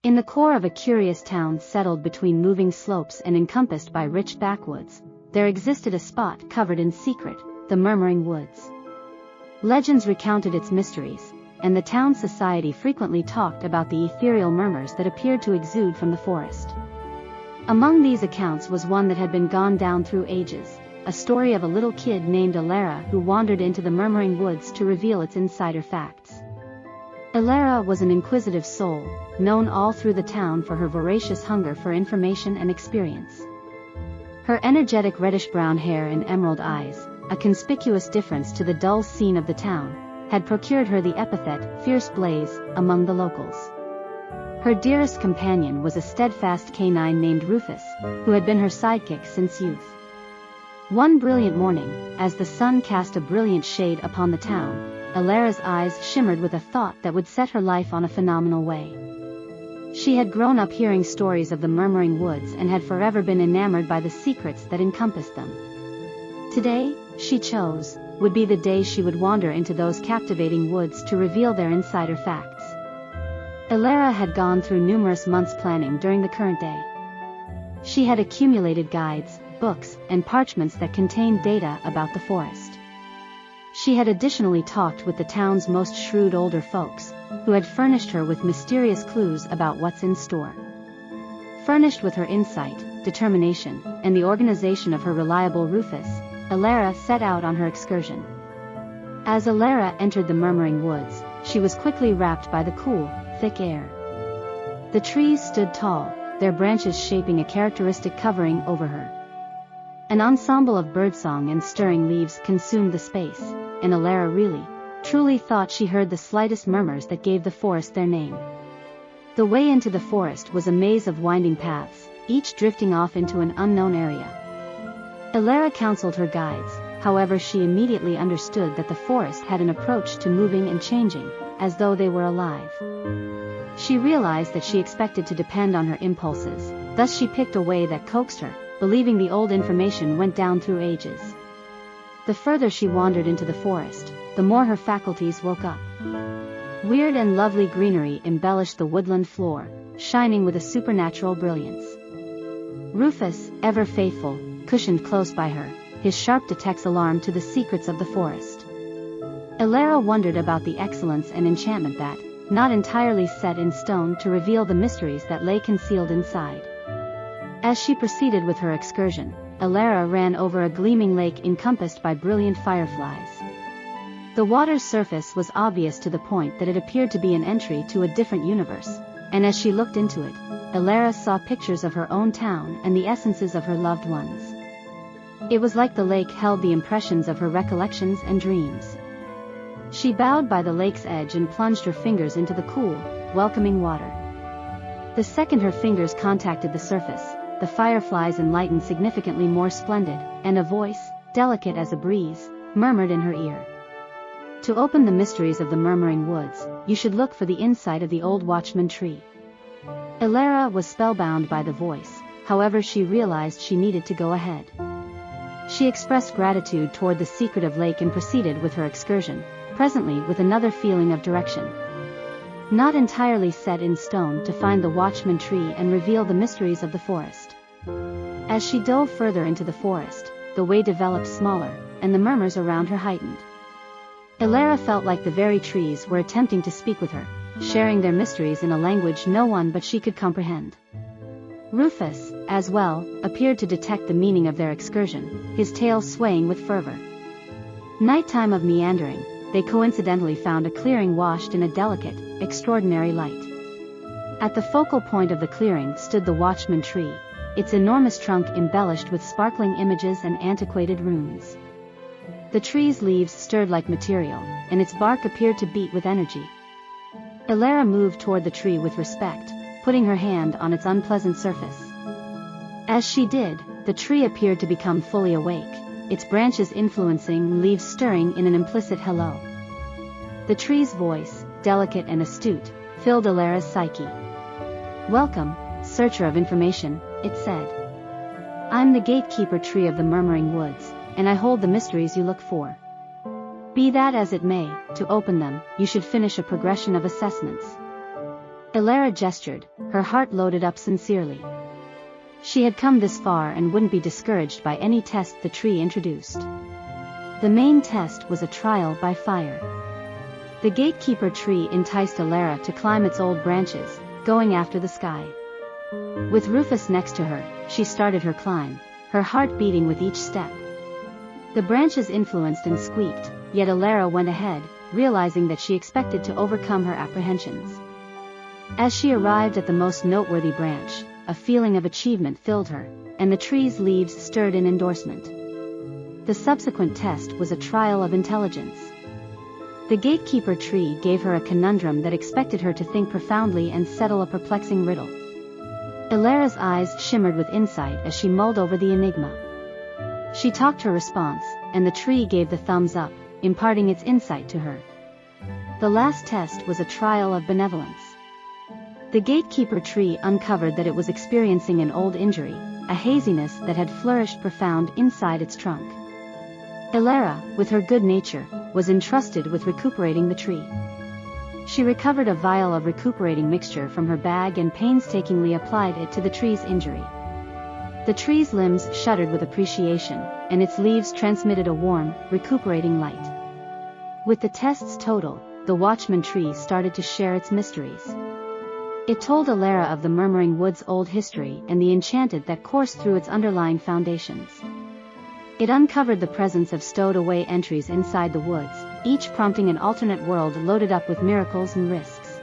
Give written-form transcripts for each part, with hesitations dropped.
In the core of a curious town settled between moving slopes and encompassed by rich backwoods, there existed a spot covered in secret, the Murmuring Woods. Legends recounted its mysteries, and the town society frequently talked about the ethereal murmurs that appeared to exude from the forest. Among these accounts was one that had been gone down through ages, a story of a little kid named Elara who wandered into the Murmuring Woods to reveal its insider facts. Elara was an inquisitive soul, known all through the town for her voracious hunger for information and experience. Her energetic reddish-brown hair and emerald eyes, a conspicuous difference to the dull scene of the town, had procured her the epithet, Fierce Blaze, among the locals. Her dearest companion was a steadfast canine named Rufus, who had been her sidekick since youth. One brilliant morning, as the sun cast a brilliant shade upon the town, Elara's eyes shimmered with a thought that would set her life on a phenomenal way. She had grown up hearing stories of the Murmuring Woods and had forever been enamored by the secrets that encompassed them. Today, she chose, would be the day she would wander into those captivating woods to reveal their insider facts. Elara had gone through numerous months planning during the current day. She had accumulated guides, books, and parchments that contained data about the forest. She had additionally talked with the town's most shrewd older folks, who had furnished her with mysterious clues about what's in store. Furnished with her insight, determination, and the organization of her reliable Rufus, Elara set out on her excursion. As Elara entered the Murmuring Woods, she was quickly wrapped by the cool, thick air. The trees stood tall, their branches shaping a characteristic covering over her. An ensemble of birdsong and stirring leaves consumed the space, and Elara really, truly thought she heard the slightest murmurs that gave the forest their name. The way into the forest was a maze of winding paths, each drifting off into an unknown area. Elara counseled her guides, however she immediately understood that the forest had an approach to moving and changing, as though they were alive. She realized that she expected to depend on her impulses, thus she picked a way that coaxed her, believing the old information went down through ages. The further she wandered into the forest, the more her faculties woke up. Weird and lovely greenery embellished the woodland floor, shining with a supernatural brilliance. Rufus, ever faithful, cushioned close by her, his sharp detects alarm to the secrets of the forest. Elara wondered about the excellence and enchantment that, not entirely set in stone to reveal the mysteries that lay concealed inside. As she proceeded with her excursion, Elara ran over a gleaming lake encompassed by brilliant fireflies. The water's surface was obvious to the point that it appeared to be an entry to a different universe, and as she looked into it, Elara saw pictures of her own town and the essences of her loved ones. It was like the lake held the impressions of her recollections and dreams. She bowed by the lake's edge and plunged her fingers into the cool, welcoming water. The second her fingers contacted the surface, the fireflies enlightened significantly more splendid, and a voice, delicate as a breeze, murmured in her ear. To open the mysteries of the Murmuring Woods, you should look for the inside of the old watchman tree. Elara was spellbound by the voice, however she realized she needed to go ahead. She expressed gratitude toward the secretive lake and proceeded with her excursion, presently with another feeling of direction. Not entirely set in stone to find the watchman tree and reveal the mysteries of the forest. As she dove further into the forest, the way developed smaller, and the murmurs around her heightened. Elara felt like the very trees were attempting to speak with her, sharing their mysteries in a language no one but she could comprehend. Rufus, as well, appeared to detect the meaning of their excursion, his tail swaying with fervor. Nighttime of meandering, they coincidentally found a clearing washed in a delicate, extraordinary light. At the focal point of the clearing stood the watchman tree, its enormous trunk embellished with sparkling images and antiquated runes. The tree's leaves stirred like material, and its bark appeared to beat with energy. Elara moved toward the tree with respect, putting her hand on its unpleasant surface. As she did, the tree appeared to become fully awake, its branches influencing, leaves stirring in an implicit hello. The tree's voice, delicate and astute, filled Elara's psyche. "Welcome, searcher of information," it said. "I'm the gatekeeper tree of the Murmuring Woods, and I hold the mysteries you look for. Be that as it may, to open them, you should finish a progression of assessments. Elara gestured, her heart loaded up sincerely. She had come this far and wouldn't be discouraged by any test the tree introduced. The main test was a trial by fire. The gatekeeper tree enticed Elara to climb its old branches, going after the sky. With Rufus next to her, she started her climb, her heart beating with each step. The branches influenced and squeaked, yet Elara went ahead, realizing that she expected to overcome her apprehensions. As she arrived at the most noteworthy branch, a feeling of achievement filled her, and the tree's leaves stirred in endorsement. The subsequent test was a trial of intelligence. The gatekeeper tree gave her a conundrum that expected her to think profoundly and settle a perplexing riddle. Elara's eyes shimmered with insight as she mulled over the enigma. She talked her response, and the tree gave the thumbs up, imparting its insight to her. The last test was a trial of benevolence. The gatekeeper tree uncovered that it was experiencing an old injury, a haziness that had flourished profound inside its trunk. Elara, with her good nature, was entrusted with recuperating the tree. She recovered a vial of recuperating mixture from her bag and painstakingly applied it to the tree's injury. The tree's limbs shuddered with appreciation, and its leaves transmitted a warm, recuperating light. With the tests total, the watchman tree started to share its mysteries. It told Elara of the Murmuring Wood's old history and the enchanted that coursed through its underlying foundations. It uncovered the presence of stowed-away entries inside the woods, each prompting an alternate world loaded up with miracles and risks.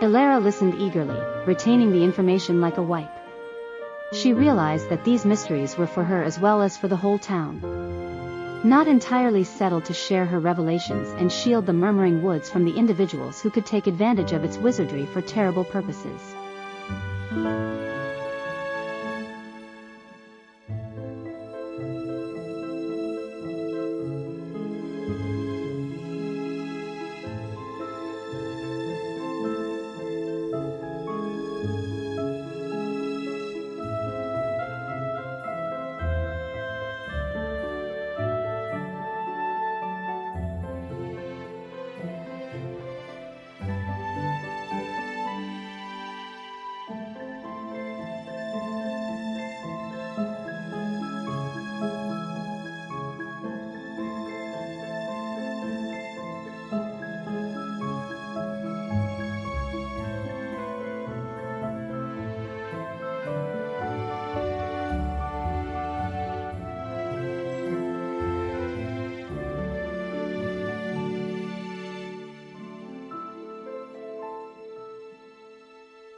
Elara listened eagerly, retaining the information like a wipe. She realized that these mysteries were for her as well as for the whole town. Not entirely settled to share her revelations and shield the Murmuring Woods from the individuals who could take advantage of its wizardry for terrible purposes.